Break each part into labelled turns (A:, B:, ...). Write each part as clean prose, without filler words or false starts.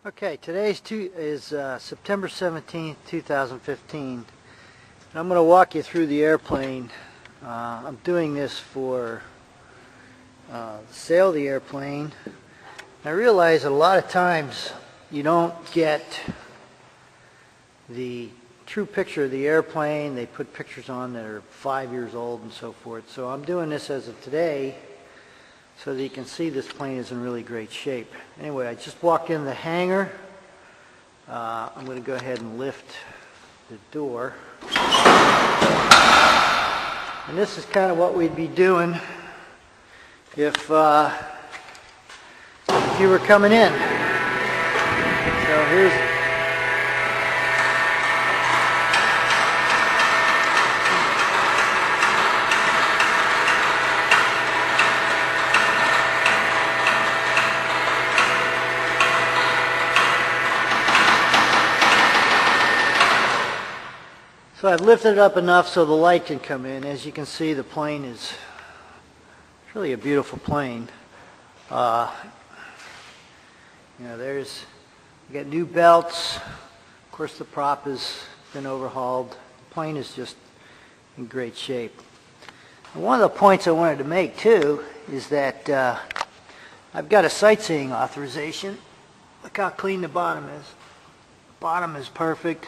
A: Okay, today's September 17th, 2015. And I'm going to walk you through the airplane. I'm doing this for the sale of the airplane. I realize that a lot of times you don't get the true picture of the airplane. They put pictures on that are 5 years old and so forth. So I'm doing this as of today so that you can see this plane is in really great shape. Anyway, I just walked in the hangar. I'm going to go ahead and lift the door. And this is kind of what we'd be doing if you were coming in. So here's So I've lifted it up enough so the light can come in. As you can see, the plane is really a beautiful plane. You know, we got new belts. Of course, the prop has been overhauled. The plane is just in great shape. And one of the points I wanted to make too is that I've got a sightseeing authorization. Look how clean the bottom is. The bottom is perfect.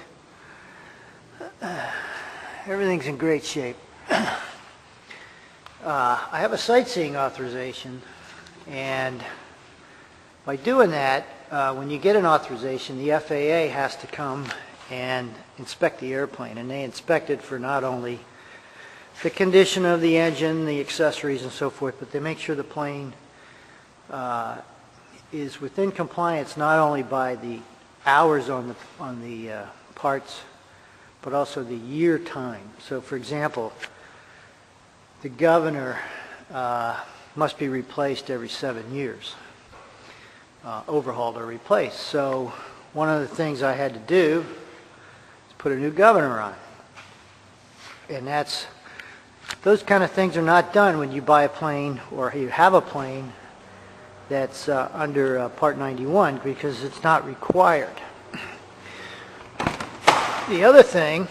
A: Everything's in great shape. I have a sightseeing authorization, and by doing that, when you get an authorization, the FAA has to come and inspect the airplane, and they inspect it for not only the condition of the engine, the accessories and so forth, but they make sure the plane is within compliance not only by the hours on the parts, but also the year time. So for example, the governor must be replaced every 7 years, overhauled or replaced. So one of the things I had to do is put a new governor on. And those kind of things are not done when you buy a plane or you have a plane that's under Part 91, because it's not required. The other thing,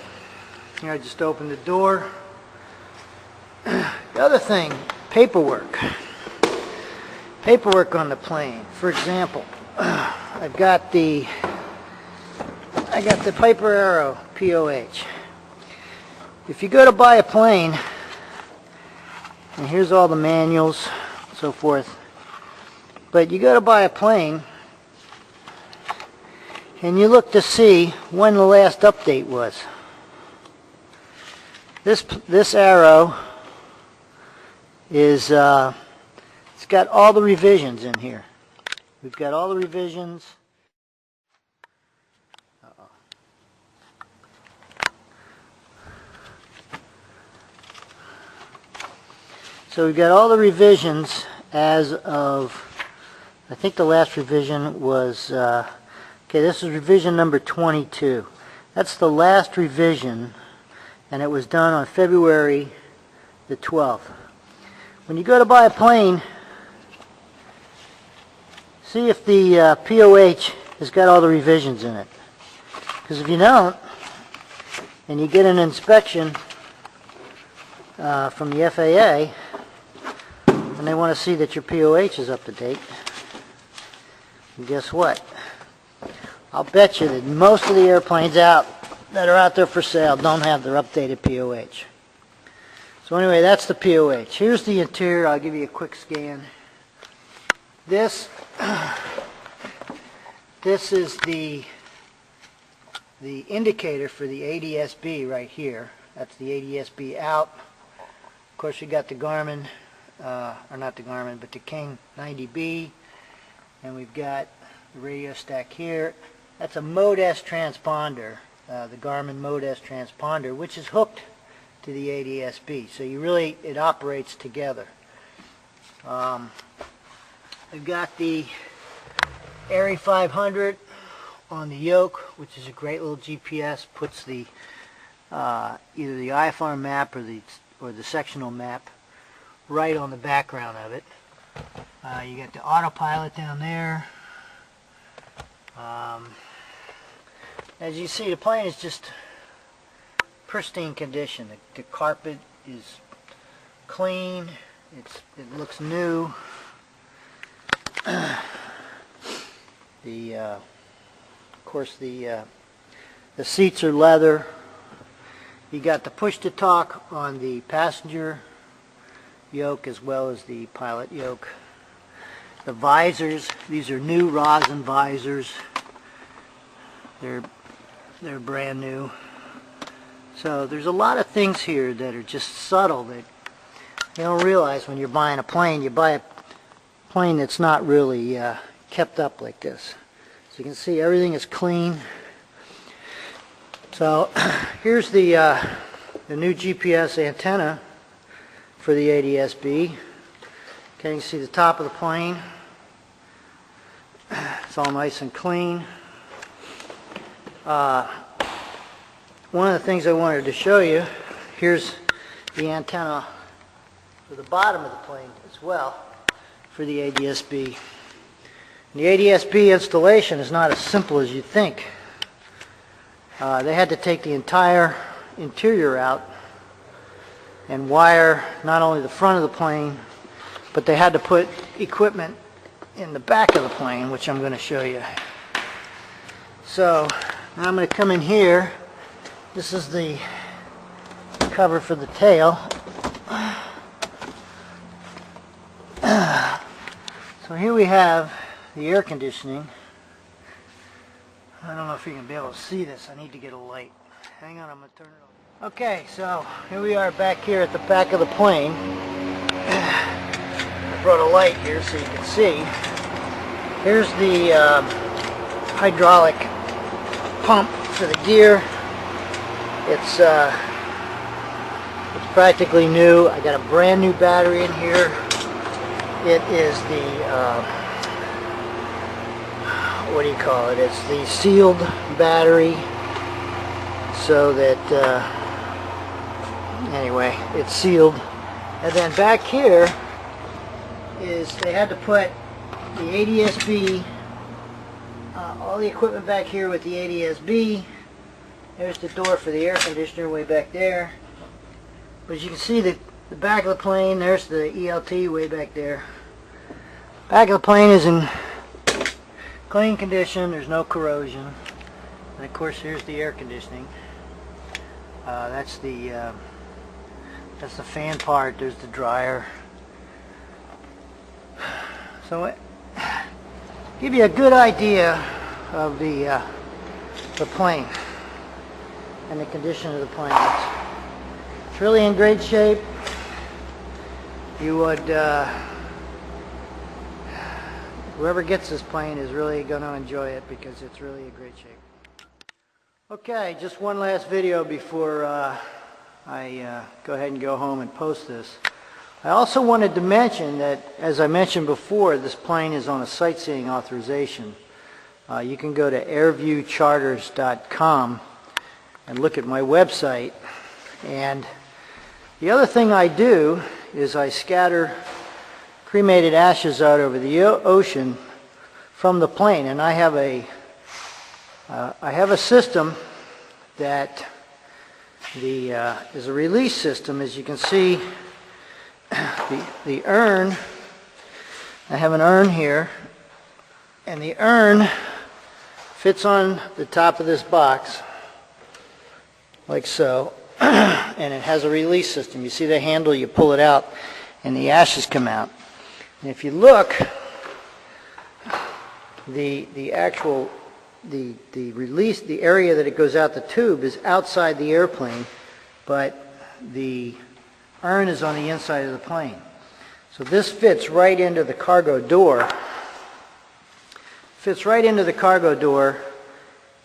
A: I just opened the door. The other thing, paperwork. Paperwork on the plane. For example, I got the Piper Arrow POH. If you go to buy a plane, and here's all the manuals, so forth, but you go to buy a plane, and you look to see when the last update was. This arrow is, it's got all the revisions in here. We've got all the revisions. So we've got all the revisions as of, I think the last revision was, okay, this is revision number 22. That's the last revision, and it was done on February the 12th. When you go to buy a plane, see if the POH has got all the revisions in it. Because if you don't, and you get an inspection from the FAA, and they want to see that your POH is up to date, and guess what? I'll bet you that most of the airplanes that are out there for sale don't have their updated POH. So anyway, that's the POH. Here's the interior. I'll give you a quick scan. This is the indicator for the ADS-B right here. That's the ADS-B out. Of course, you got the Garmin, or not the Garmin, but the King 90B, and we've got the radio stack here. That's a Mode S transponder, the Garmin Mode S transponder, which is hooked to the ADS-B. So it operates together. We've got the N55330 on the yoke, which is a great little GPS. Puts the either the IFR map or the sectional map right on the background of it. You got the autopilot down there. As you see, the plane is just pristine condition. The carpet is clean. It looks new. Of course, the seats are leather. You got the push-to-talk on the passenger yoke as well as the pilot yoke. The visors, these are new rosin visors. They're brand new. So there's a lot of things here that are just subtle that you don't realize when you're buying a plane. You buy a plane that's not really kept up like this. So you can see everything is clean. So here's the new GPS antenna for the ADS-B. Okay, you can see the top of the plane. It's all nice and clean. One of the things I wanted to show you, here's the antenna for the bottom of the plane as well for the ADS-B. The ADS-B installation is not as simple as you think. They had to take the entire interior out and wire not only the front of the plane, but they had to put equipment in the back of the plane, which I'm going to show you. So now I'm going to come in here. This is the cover for the tail. So here we have the air conditioning. I don't know if you can be able to see this. I need to get a light. Hang on, I'm going to turn it on. Okay, so here we are back here at the back of the plane. I brought a light here so you can see. Here's the hydraulic pump for the gear. It's practically new. I got a brand new battery in here. It is the what do you call it? It's the sealed battery, so that anyway, it's sealed. And then back here is they had to put the ADS-B, all the equipment back here with the ADS-B. There's the door for the air conditioner way back there. But as you can see, the back of the plane, there's the ELT way back there. Back of the plane is in clean condition. There's no corrosion. And of course, here's the air conditioning. That's the fan part. There's the dryer. So give you a good idea of the plane and the condition of the plane. It's really in great shape. You would whoever gets this plane is really going to enjoy it because it's really in great shape. Okay, just one last video before I go ahead and go home and post this. I also wanted to mention that, as I mentioned before, this plane is on a sightseeing authorization. You can go to airviewcharters.com and look at my website. And the other thing I do is I scatter cremated ashes out over the ocean from the plane, and I have a system that is a release system. As you can see, the urn, I have an urn here, and the urn fits on the top of this box like so, and it has a release system. You see the handle, you pull it out and the ashes come out. And if you look, the release, the area that it goes out the tube is outside the airplane, but the urn is on the inside of the plane. So this fits right into the cargo door. Fits right into the cargo door,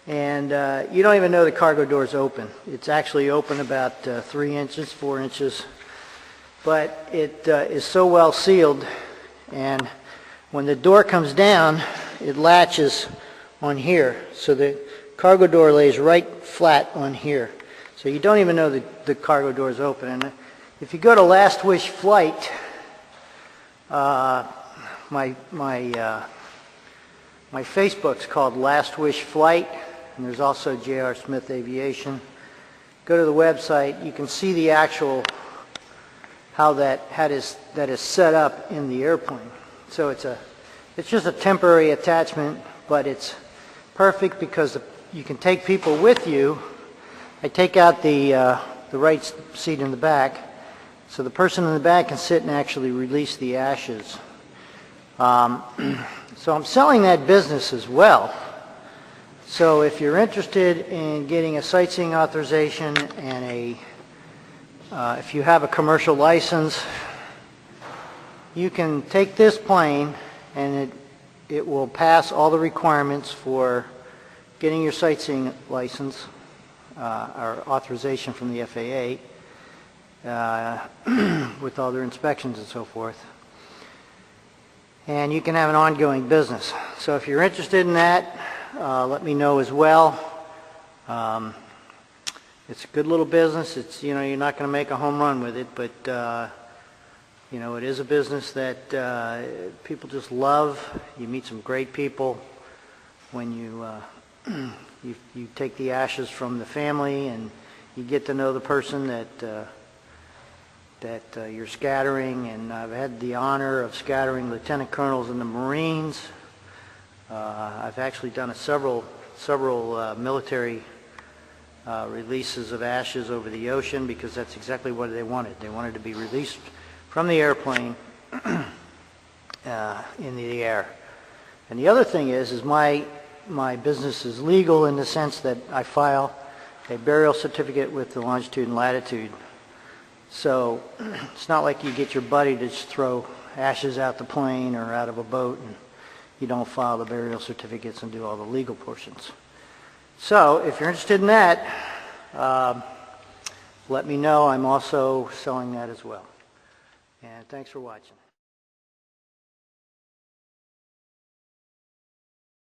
A: and you don't even know the cargo door is open. It's actually open about 3 inches, 4 inches, but it is so well sealed, and when the door comes down, it latches on here. So the cargo door lays right flat on here. So you don't even know the cargo door is open. And if you go to Last Wish Flight, my My Facebook's called Last Wish Flight, and there's also J.R. Smith Aviation. Go to the website. You can see the actual how that is set up in the airplane. So it's just a temporary attachment, but it's perfect because you can take people with you. I take out the right seat in the back, so the person in the back can sit and actually release the ashes. So I'm selling that business as well. So if you're interested in getting a sightseeing authorization and if you have a commercial license, you can take this plane and it will pass all the requirements for getting your sightseeing license or authorization from the FAA with all their inspections and so forth. And you can have an ongoing business. So if you're interested in that, let me know as well. It's a good little business. It's, you're not going to make a home run with it, but it is a business that people just love. You meet some great people when you take the ashes from the family and you get to know the person that you're scattering. And I've had the honor of scattering lieutenant colonels in the Marines. I've actually done several military releases of ashes over the ocean because that's exactly what they wanted. They wanted to be released from the airplane in the air. And the other thing is my business is legal in the sense that I file a burial certificate with the longitude and latitude. So it's not like you get your buddy to just throw ashes out the plane or out of a boat and you don't file the burial certificates and do all the legal portions. So if you're interested in that, let me know. I'm also selling that as well. And thanks for watching.